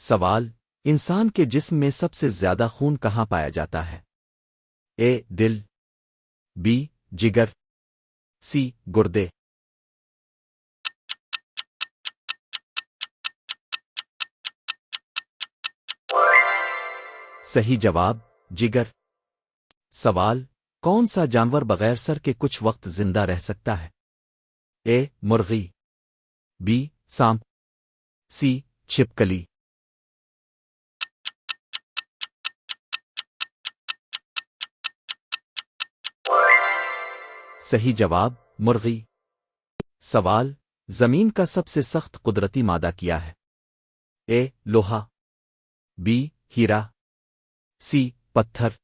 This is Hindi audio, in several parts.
सवाल, इंसान के जिस्म में सबसे ज्यादा खून कहाँ पाया जाता है? ए. दिल, बी. जिगर, सी. गुर्दे। सही जवाब, जिगर। सवाल, कौन सा जानवर बगैर सर के कुछ वक्त जिंदा रह सकता है? ए. मुर्गी, बी. सांप, सी. छिपकली। सही जवाब, मुर्गी। सवाल, जमीन का सबसे सख्त कुदरती मादा क्या है? ए. लोहा, बी. हीरा, सी. पत्थर।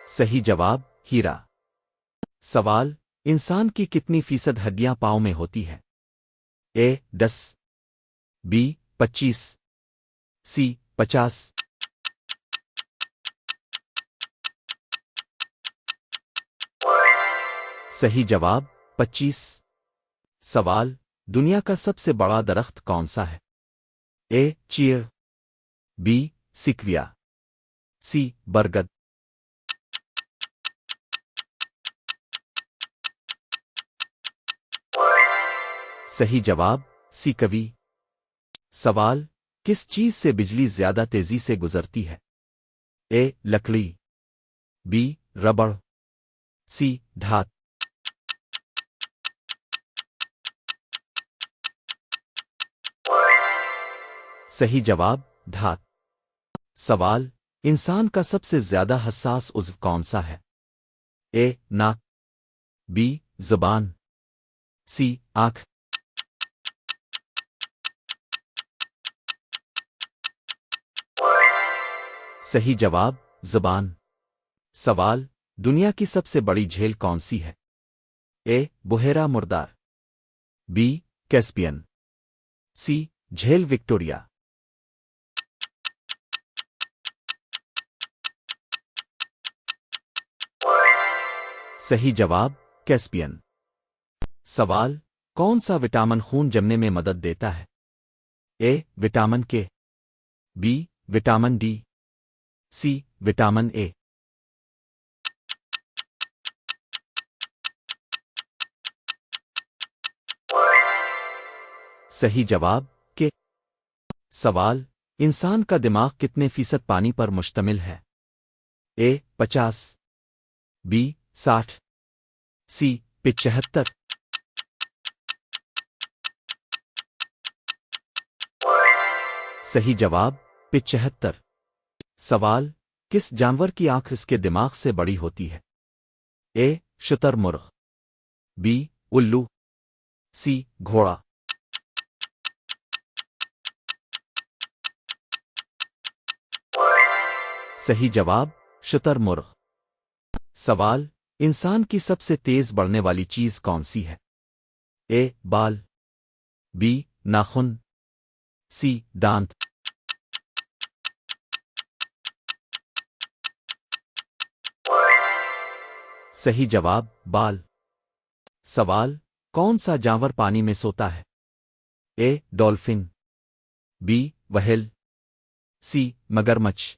सही जवाब, हीरा। सवाल, इंसान की कितनी फीसद हड्डियां पाँव में होती है? ए. 10, बी. 25, सी. 50। सही जवाब, 25। सवाल, दुनिया का सबसे बड़ा दरख्त कौन सा है? ए. चीड़, बी. सिक्विया, सी. बरगद। सही जवाब, सीकवी। सवाल, किस चीज से बिजली ज्यादा तेजी से गुजरती है? ए. लकड़ी, बी. रबड़, सी. धात। सही जवाब, धात। सवाल, इंसान का सबसे ज्यादा हसास उज़्व कौन सा है? ए. नाक, बी. जुबान, सी. आंख। सही जवाब, जुबान। सवाल, दुनिया की सबसे बड़ी झील कौन सी है? ए. बुहेरा मुर्दार, बी. कैस्पियन, सी. झील विक्टोरिया। सही जवाब, कैस्पियन। सवाल, कौन सा विटामिन खून जमने में मदद देता है? A. Vitamin K, B. Vitamin D, C. Vitamin A. सही जवाब, के। सवाल, इंसान का दिमाग कितने फीसद पानी पर मुश्तमिल है? ए. 50, बी. 60, सी. 75। सही जवाब, 75। सवाल, किस जानवर की आंख इसके दिमाग से बड़ी होती है? ए. शुतुरमुर्ग, बी. उल्लू, सी. घोड़ा। सही जवाब, शुतुरमुर्ग। सवाल, इंसान की सबसे तेज बढ़ने वाली चीज कौन सी है? ए. बाल, बी. नाखून, सी. दांत। सही जवाब, बाल। सवाल, कौन सा जानवर पानी में सोता है? A. Dolphin, B. Whale, C. मगरमच्छ।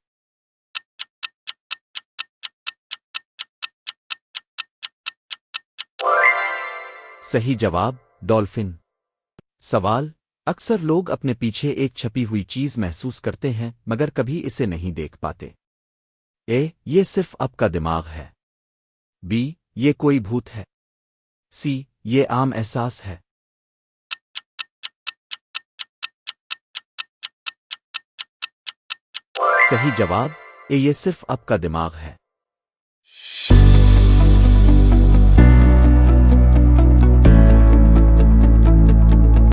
सही जवाब, डॉल्फिन। सवाल, अक्सर लोग अपने पीछे एक छपी हुई चीज महसूस करते हैं मगर कभी इसे नहीं देख पाते। ए. ये सिर्फ आपका दिमाग है, बी. ये कोई भूत है, सी. ये आम एहसास है। सही जवाब, ए. ये सिर्फ आपका दिमाग है।